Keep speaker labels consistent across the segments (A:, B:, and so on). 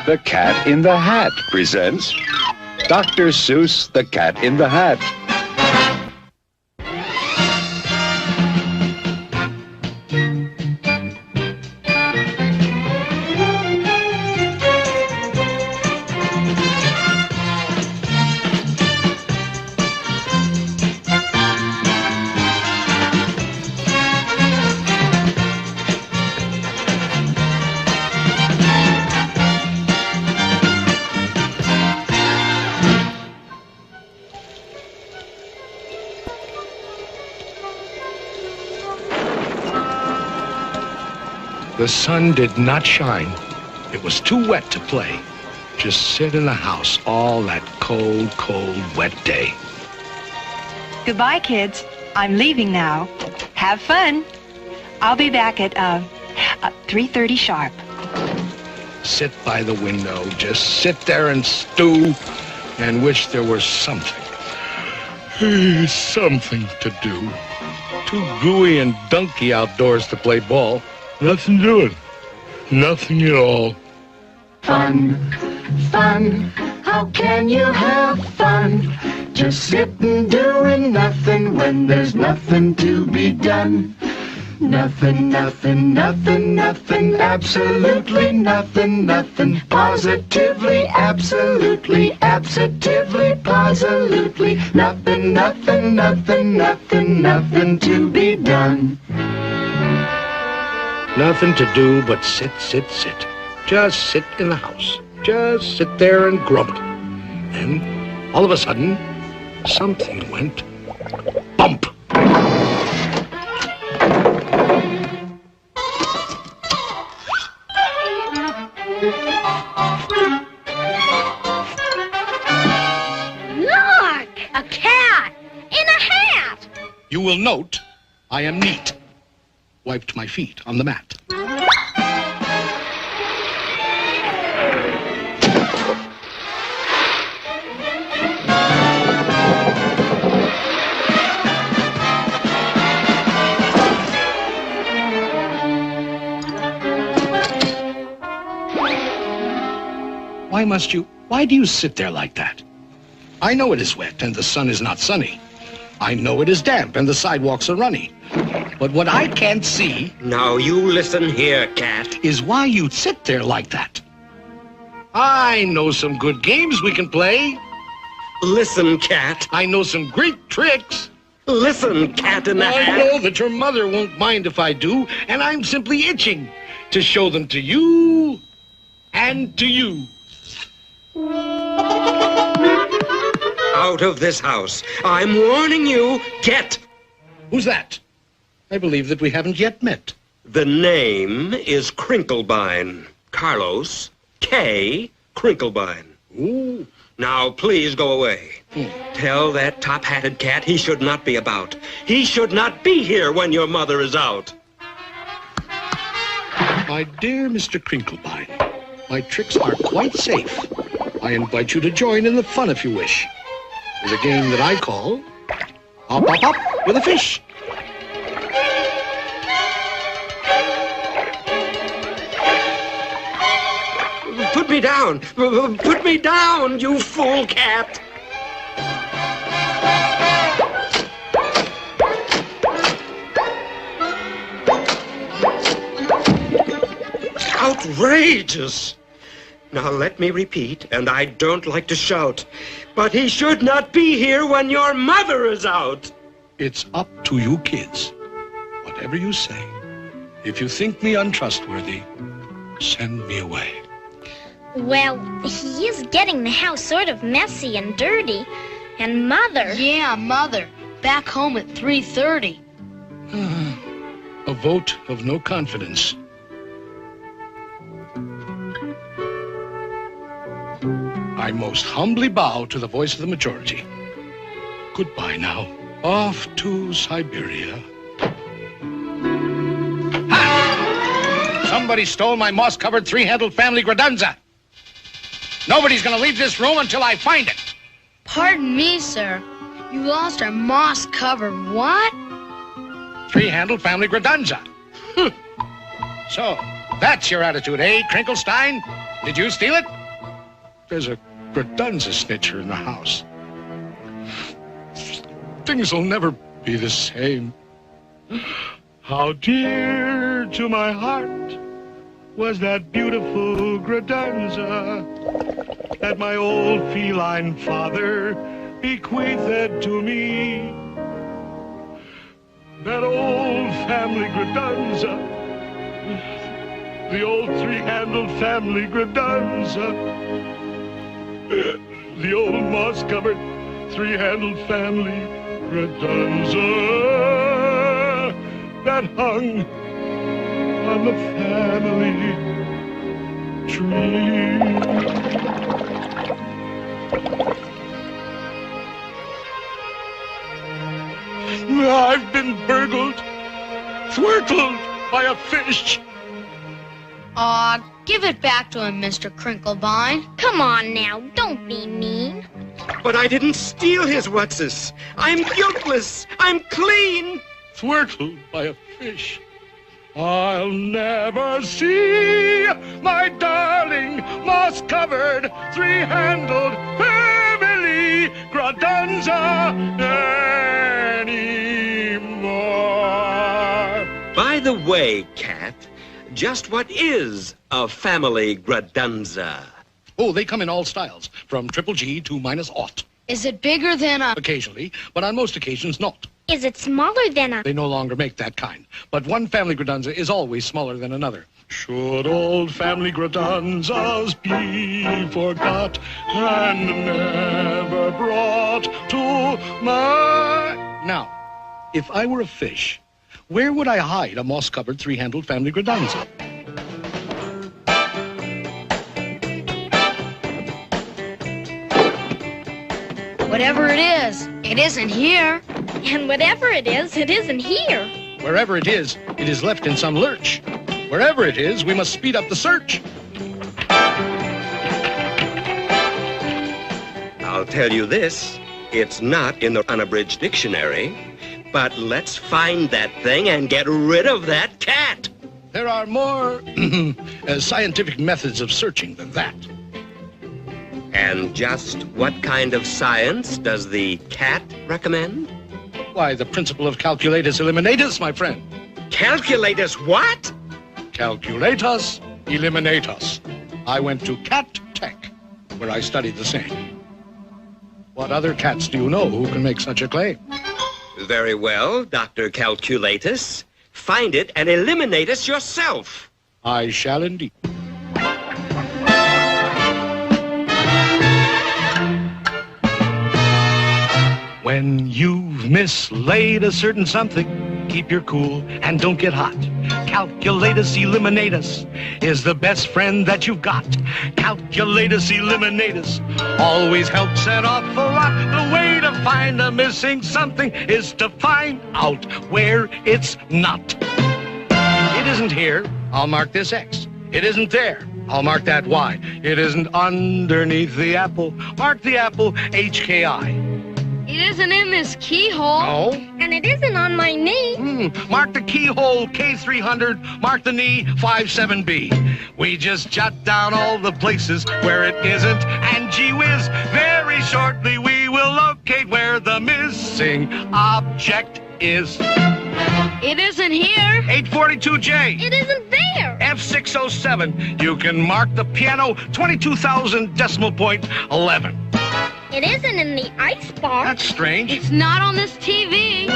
A: The Cat in the Hat presents Dr. Seuss, The Cat in the Hat.
B: The sun did not shine. It was too wet to play. Just sit in the house all that cold, cold, wet day.
C: Goodbye, kids. I'm leaving now. Have fun. I'll be back at 3:30 sharp.
B: Sit by the window, just sit there and stew and wish there were something to do. Too gooey and dunky outdoors to play ball. Nothing doing. Nothing at all.
D: Fun, fun, how can you have fun? Just sitting doing nothing when there's nothing to be done. Nothing, nothing, nothing, nothing, absolutely nothing, nothing, positively, absolutely, absolutely, positively, nothing, nothing, nothing, nothing, nothing to be done.
B: Nothing to do but sit, sit, sit. Just sit in the house. Just sit there and grumble. Then, all of a sudden, something went bump.
E: Look! A cat! In a hat!
B: You will note I am neat. Wiped my feet on the mat. Why do you sit there like that? I know it is wet and the sun is not sunny. I know it is damp and the sidewalks are runny. But what I can't see...
F: Now you listen here, cat.
B: ...is why you sit there like that. I know some good games we can play.
F: Listen, cat.
B: I know some great tricks.
F: Listen, cat in the hat.
B: I know that your mother won't mind if I do, and I'm simply itching to show them to you and to you.
F: Out of this house. I'm warning you. Get.
B: Who's that? I believe that we haven't yet met.
F: The name is Crinklebine. Carlos K. Crinklebine.
B: Ooh.
F: Now, please go away. Tell that top-hatted cat he should not be about. He should not be here when your mother is out.
B: My dear Mr. Crinklebine, my tricks are quite safe. I invite you to join in the fun if you wish. There's a game that I call Hop, Hop, Hop with a Fish.
F: Put me down! Put me down, you fool cat! Outrageous! Now let me repeat, and I don't like to shout, but he should not be here when your mother is out!
B: It's up to you kids. Whatever you say. If you think me untrustworthy, send me away.
E: Well, he is getting the house sort of messy and dirty. And Mother...
G: Yeah, Mother. Back home at 3:30.
B: A vote of no confidence. I most humbly bow to the voice of the majority. Goodbye now. Off to Siberia. Ha! Somebody stole my moss-covered three-handled family gradunza. Nobody's gonna leave this room until I find it.
G: Pardon me, sir. You lost our moss-covered what?
B: Three-handled family gradunza. So, That's your attitude, eh, Crinklestein? Did you steal it? There's a Gradunza snitcher in the house. Things will never be the same. How dear to my heart was that beautiful Gradunza that my old feline father bequeathed to me. That old family Gradunza, the old three-handled family Gradunza, the old moss-covered three-handled family Gradunza that hung on the family tree. I've been burgled, thwirtled by a fish.
G: Aw, give it back to him, Mr. Crinklebine.
E: Come on now, don't be mean.
F: But I didn't steal his whatsis. I'm guiltless. I'm clean.
B: Thwirtled by a fish. I'll never see my darling moss-covered three-handled family Gradunza anymore.
F: By the way, Cat, just what is a family Gradunza?
B: Oh, they come in all styles, from triple G to -0.
G: Is it bigger than a...
B: Occasionally, but on most occasions not.
E: Is it smaller than a...
B: They no longer make that kind. But one family Gradunza is always smaller than another. Should old family Gradunzas be forgot and never brought to my... Now, if I were a fish, where would I hide a moss-covered three-handled family Gradunza?
G: Whatever it isn't here.
E: And whatever it isn't here.
B: Wherever it is left in some lurch. Wherever it is, we must speed up the search.
F: I'll tell you this, it's not in the unabridged dictionary, but let's find that thing and get rid of that cat.
B: There are more scientific methods of searching than that.
F: And just what kind of science does the cat recommend?
B: Why, the principle of calculatus eliminatus, my friend.
F: Calculatus what?
B: Calculatus eliminatus. I went to Cat Tech, where I studied the same. What other cats do you know who can make such a claim?
F: Very well, Dr. Calculatus. Find it and eliminate us yourself.
B: I shall indeed. When you've mislaid a certain something, keep your cool and don't get hot. Calculatus eliminatus is the best friend that you've got. Calculatus eliminatus always helps an awful lot. The way to find a missing something is to find out where it's not. It isn't here, I'll mark this X. It isn't there, I'll mark that Y. It isn't underneath the apple, mark the apple HKI.
G: It isn't in this keyhole.
B: No.
E: And it isn't on my knee.
B: Mark the keyhole K300, mark the knee 57B. We just jot down all the places where it isn't, and gee whiz, very shortly we will locate where the missing object is.
G: It isn't here.
B: 842J.
E: It isn't there.
B: F607. You can mark the piano 22,000 decimal point 11.
E: It isn't in the icebox.
B: That's strange.
G: It's not on this TV.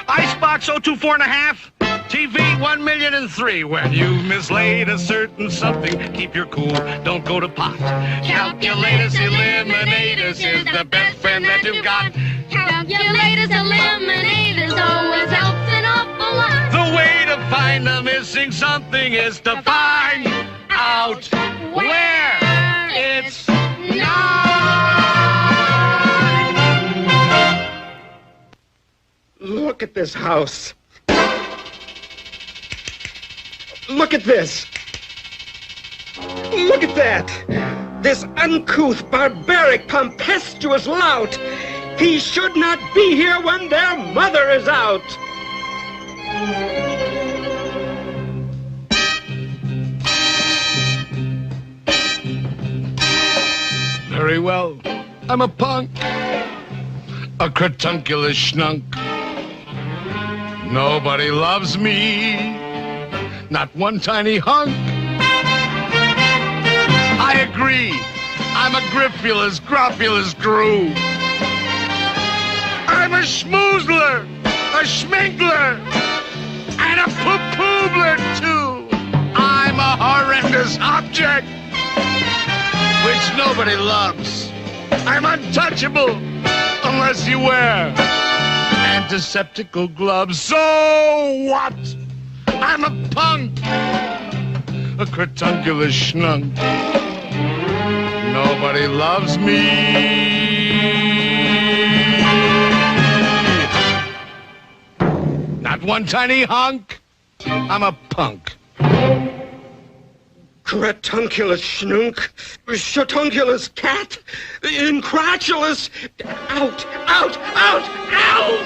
B: Icebox 024.5. TV 1,000,003. When you've mislaid a certain something, keep your cool, don't go to pot. Calculatus eliminatus is the best friend that you've got.
E: Calculatus eliminatus always helps an awful lot.
B: The way to find the missing something is to find out where it's not.
F: Look at this house. Look at this. Look at that. This uncouth, barbaric, tempestuous lout. He should not be here when their mother is out.
B: Very well. I'm a punk. A cratunculous schnunk. Nobody loves me. Not one tiny hunk. I agree. I'm a gripulous, gropulous groo. I'm a schmoozler, a schminkler, and a poo-poobler, too. I'm a horrendous object, which nobody loves. I'm untouchable, unless you wear antiseptical gloves. So what? I'm a punk, a cratunculous schnunk. Nobody loves me. Not one tiny hunk. I'm a punk.
F: Cratunculous schnunk, shatunculous cat, incratulous, out, out, out, out!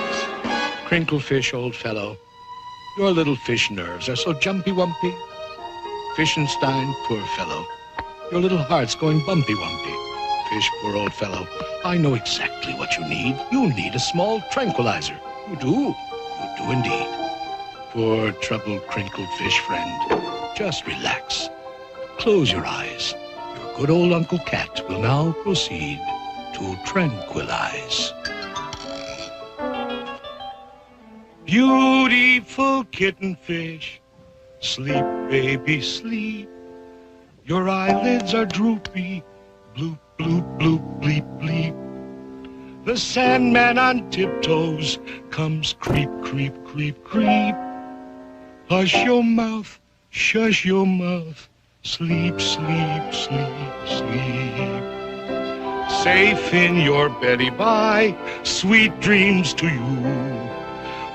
B: Crinklefish, old fellow, your little fish nerves are so jumpy-wumpy. Fishenstein, poor fellow, your little heart's going bumpy-wumpy. Fish, poor old fellow, I know exactly what you need. You need a small tranquilizer. You do. You do indeed. Poor troubled crinkled fish friend, just relax. Close your eyes. Your good old Uncle Cat will now proceed to tranquilize. Beautiful kitten fish, sleep, baby, sleep. Your eyelids are droopy, bloop, bloop, bloop, bleep, bleep. The Sandman on tiptoes comes creep, creep, creep, creep. Hush your mouth, shush your mouth. Sleep, sleep, sleep, sleep. Safe in your beddy by, sweet dreams to you.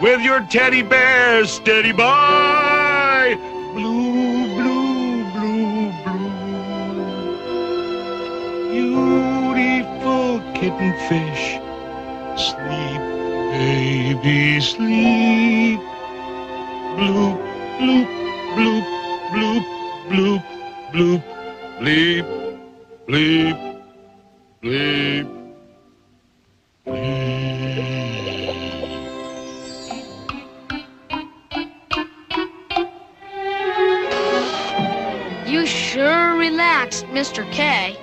B: With your teddy bear steady by. Blue, blue, blue, blue. Beautiful kitten fish. Sleep, baby, sleep. Bloop, bloop, bloop, bloop, bloop. Bloop, bleep, bleep, bleep, bleep.
G: You sure relaxed, Mr. K.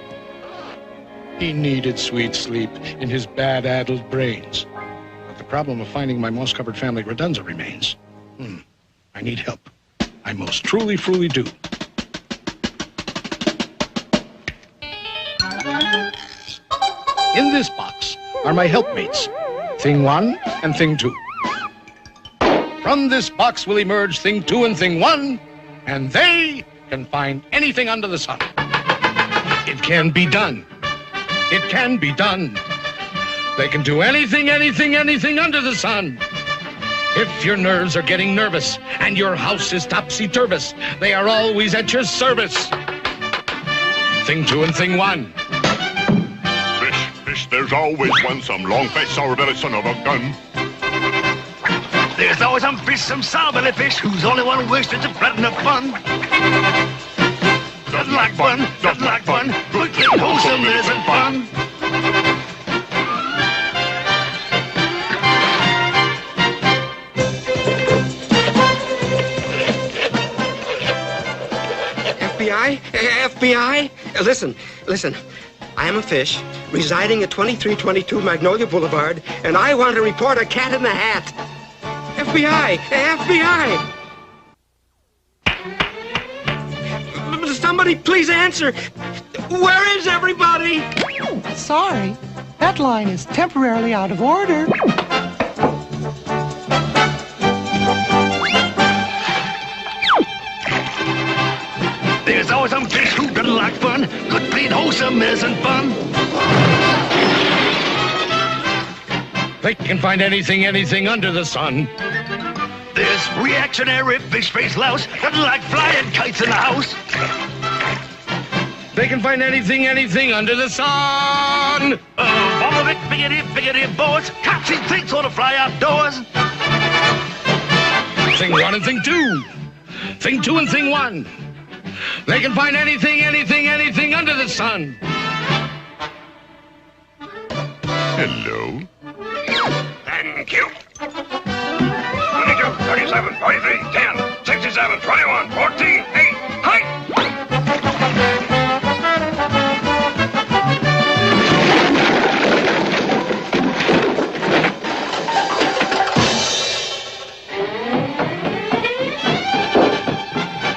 B: He needed sweet sleep in his bad-addled brains. But the problem of finding my moss-covered family redunza remains. I need help. I most truly do. In this box are my helpmates, Thing 1 and Thing 2. From this box will emerge Thing 2 and Thing 1, and they can find anything under the sun. It can be done. It can be done. They can do anything, anything, anything under the sun. If your nerves are getting nervous and your house is topsy-turvous, they are always at your service. Thing 2 and Thing 1.
H: Fish, there's always one, some long face, sour-bellied son of a gun.
I: There's always some fish, some sour-bellied fish, whose only one wish is to flatten up fun. Doesn't like fun, doesn't like fun, good, clean, wholesome, innocent fun.
F: FBI? Listen. I am a fish residing at 2322 Magnolia Boulevard, and I want to report a cat in the hat. FBI! Somebody please answer. Where is everybody?
J: Sorry, that line is temporarily out of order.
I: There's always some fish who doesn't like fun. Good, clean, wholesome, innocent fun.
B: They can find anything, anything under the sun.
I: This reactionary fish-faced louse doesn't like flying kites in the house.
B: They can find anything, anything under the sun.
I: All of it, biggity boards. Cops and things ought to fly outdoors.
B: Thing 1 and Thing 2. Thing 2 and Thing 1. They can find anything, anything, anything under the sun.
H: Hello.
I: Thank you. 22, 37, 43, 10, 67, 21, 14, 8, height!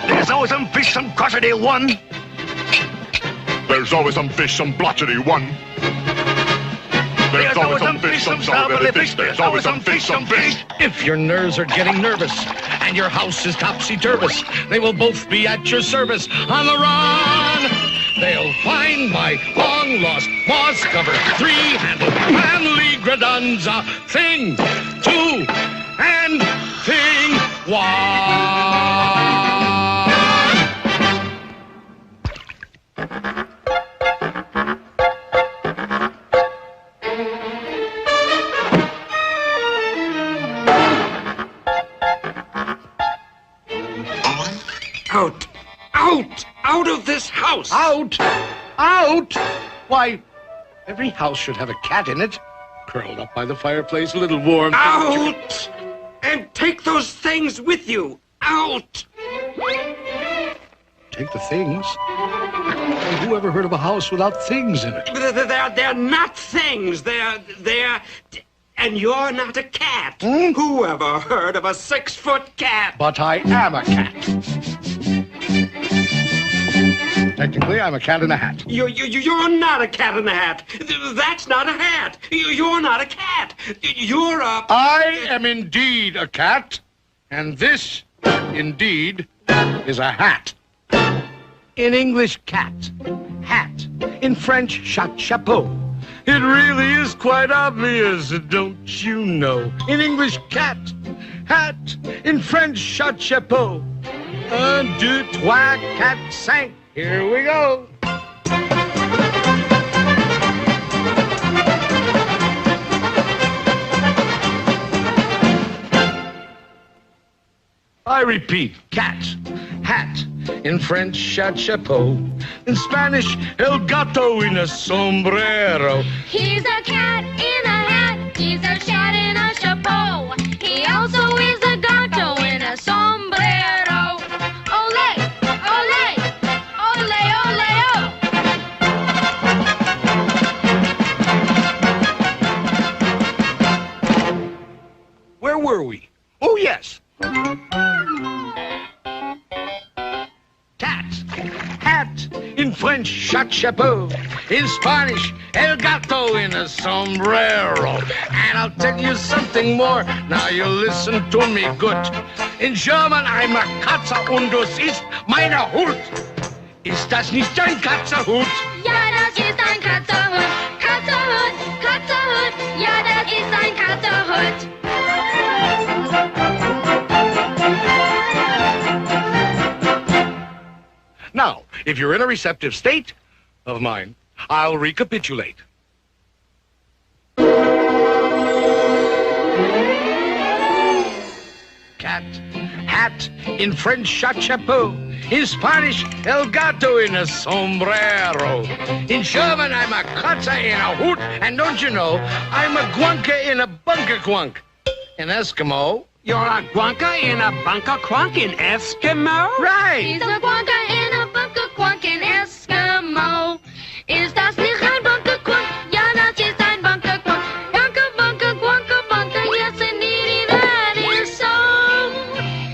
B: There's always some fish, some crotchety one.
H: There's always some fish, some blotchety one.
B: There's always some fish, some sour fish. There's always some fish, some fish. If your nerves are getting nervous and your house is topsy-turvous, they will both be at your service on the run. They'll find my long-lost moss-covered three-handled manly gradunza thing, two, and thing one.
F: Out! Out! Out of this house!
B: Out! Out! Why, every house should have a cat in it. Curled up by the fireplace, a little warm.
F: Out! And take those things with you! Out!
B: Take the things? Who ever heard of a house without things in it?
F: They're not things. They're... And you're not a cat. Who ever heard of a 6-foot cat?
B: But I am a cat. Technically, I'm a cat in a hat.
F: You're not a cat in a hat. That's not a hat. You're not a cat. You're a...
B: I am indeed a cat, and this, indeed, is a hat. In English, cat. Hat. In French, chapeau. It really is quite obvious, don't you know? In English, cat. Hat. In French, chapeau. 1, 2, 3, 4, 5. Here we go. I repeat, cat, hat. In French, chapeau. In Spanish, el gato en a sombrero.
E: He's a cat in a hat. He's a cat in a chapeau. He also is a gato in a sombrero. Ole, ole, ole, ole, oh.
B: Where were we? Oh, yes. Cat, hat, in French, chapeau. In Spanish, el gato in a sombrero. And I'll tell you something more. Now you listen to me good. In German, I'm a Katze und das ist meine Hut. Ist das nicht ein Katzerhut?
E: Ja, das ist ein Katzerhut. Katzerhut, Katzerhut. Ja, das ist ein Katzerhut.
B: Now, if you're in a receptive state of mind, I'll recapitulate. Cat, hat, in French, chapeau. In Spanish, el gato in a sombrero. In German, I'm a Katze in a hoot. And don't you know, I'm a guanka in a bunker quunk. In Eskimo,
F: You're a guanka in a bunker crunk in Eskimo?
B: right.
E: He's a guanka in a bunker quunk in Eskimo. Ist das nicht ein bunker quunk? Ja, das ist ein bunker quunk. Bunker, bunker, guanka, bunker. Yes, indeed, that is so.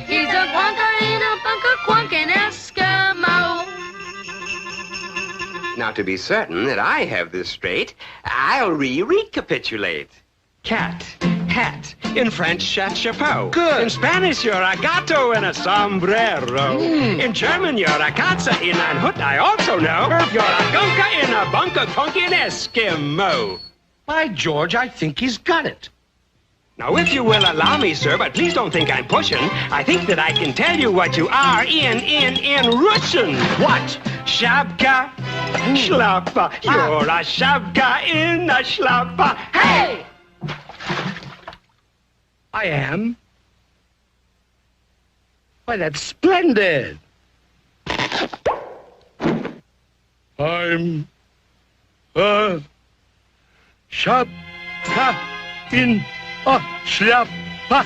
E: He's a guanka in a bunker quunk in Eskimo.
F: Now, to be certain that I have this straight, I'll recapitulate. Cat, hat, in French, chapeau.
B: Good.
F: In Spanish, you're a gato in a sombrero. In German, you're a Katze in ein Hut, I also know. You're a gunka in a bunker crunk in Eskimo.
B: By George, I think he's got it.
F: Now, if you will allow me, sir, but please don't think I'm pushing, I think that I can tell you what you are in Russian.
B: What?
F: Shabka, schlappa. You're a shabka in a schlappa. Hey!
B: I am? Why, that's splendid. I'm a Shapka in a Shapka.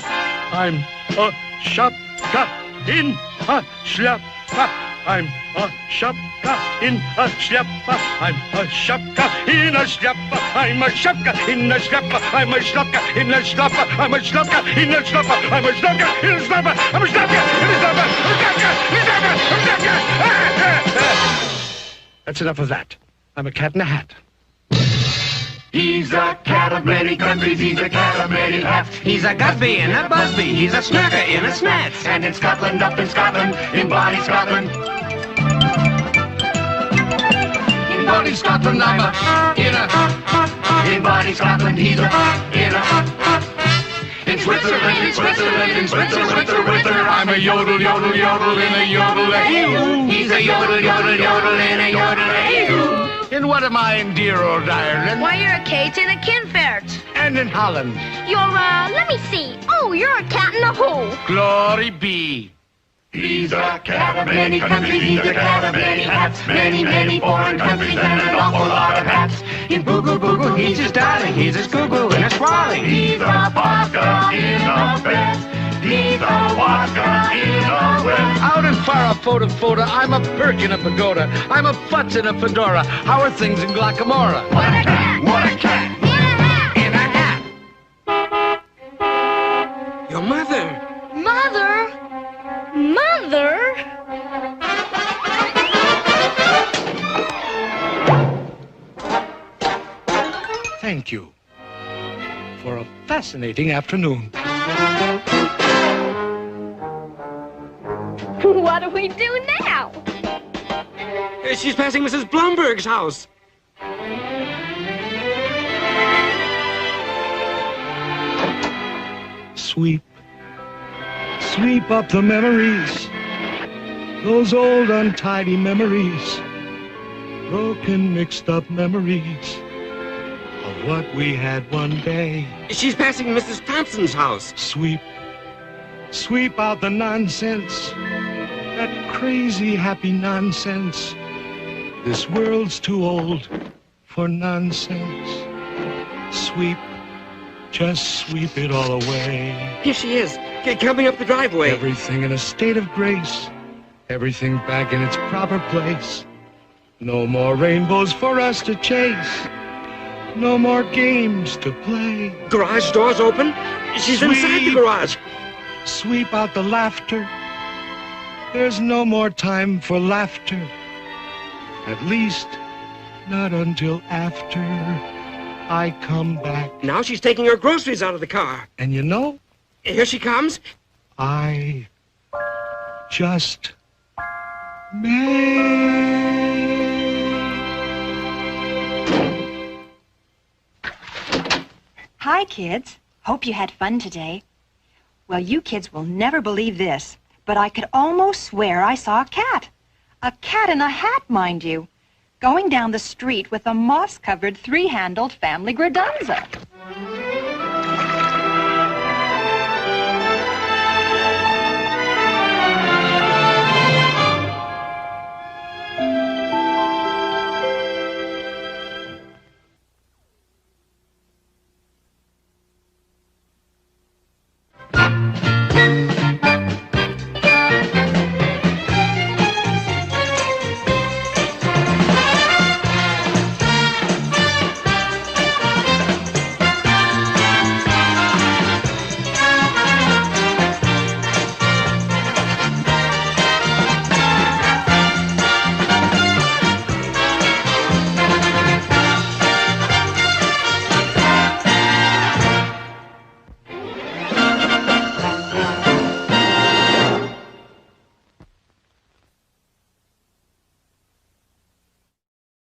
B: I'm a Shapka in a Shapka. I'm a Shapka in a Shapka. I'm a Shapka in a Shapka. I'm a Shapka in a Shapka. I'm a Shapka in a Shapka. I'm a Shapka in a Shapka. I'm a Shapka in a Shapka. I'm a Shapka in a Shapka. That's enough of that. I'm a cat in a hat.
D: He's a cat of many countries, he's a cat of many hats.
F: He's a Gusby and a Busby, he's a snurker in a snatch.
D: And in Scotland, up in Scotland, in Bonnie Scotland. In Bonnie Scotland, I'm a in Bonnie Scotland, he's a in Switzerland, in Switzerland, in Switzerland, I'm a yodel, yodel, yodel in a yodel-a-hoo. He's a yodel, yodel, yodel in a yodel-a-hoo.
B: And what am I in dear old Ireland?
G: Why, you're a Kate and a Kinfert.
B: And in Holland.
E: You're, let me see. Oh, you're a cat in a hole.
B: Glory be.
D: He's a cat of many countries, he's a cat of many hats. Many, many foreign countries and an awful lot of hats.
F: In Boogle Boogle, he's his darling, he's his Google and a Squally.
D: He's a vodka in a vest. He's a vodka in a vest.
B: Out in Farah, I'm a Perk in a pagoda. I'm a Futz in a fedora. How are things in Glockamora?
D: What a cat, what a cat.
F: In a hat. Your mother.
G: Mother? Mother?
B: Thank you for a fascinating afternoon.
E: What do we do now?
F: She's passing Mrs. Blomberg's house.
B: Sweep up the memories, those old untidy memories, broken, mixed up memories of what we had one day.
F: She's passing Mrs. Thompson's house.
B: Sweep out the nonsense, that crazy happy nonsense. This world's too old for nonsense. Just sweep it all away.
F: Here she is, coming up the driveway.
B: Everything in a state of grace. Everything back in its proper place. No more rainbows for us to chase. No more games to play.
F: Garage door's open. She's inside the garage.
B: Sweep out the laughter. There's no more time for laughter. At least, not until after I come back.
F: Now she's taking her groceries out of the car.
B: And you know?
F: Here she comes.
B: I just may.
C: Hi, kids. Hope you had fun today. Well, you kids will never believe this, but I could almost swear I saw a cat. A cat in a hat, mind you, going down the street with a moss-covered three-handled family gradunza.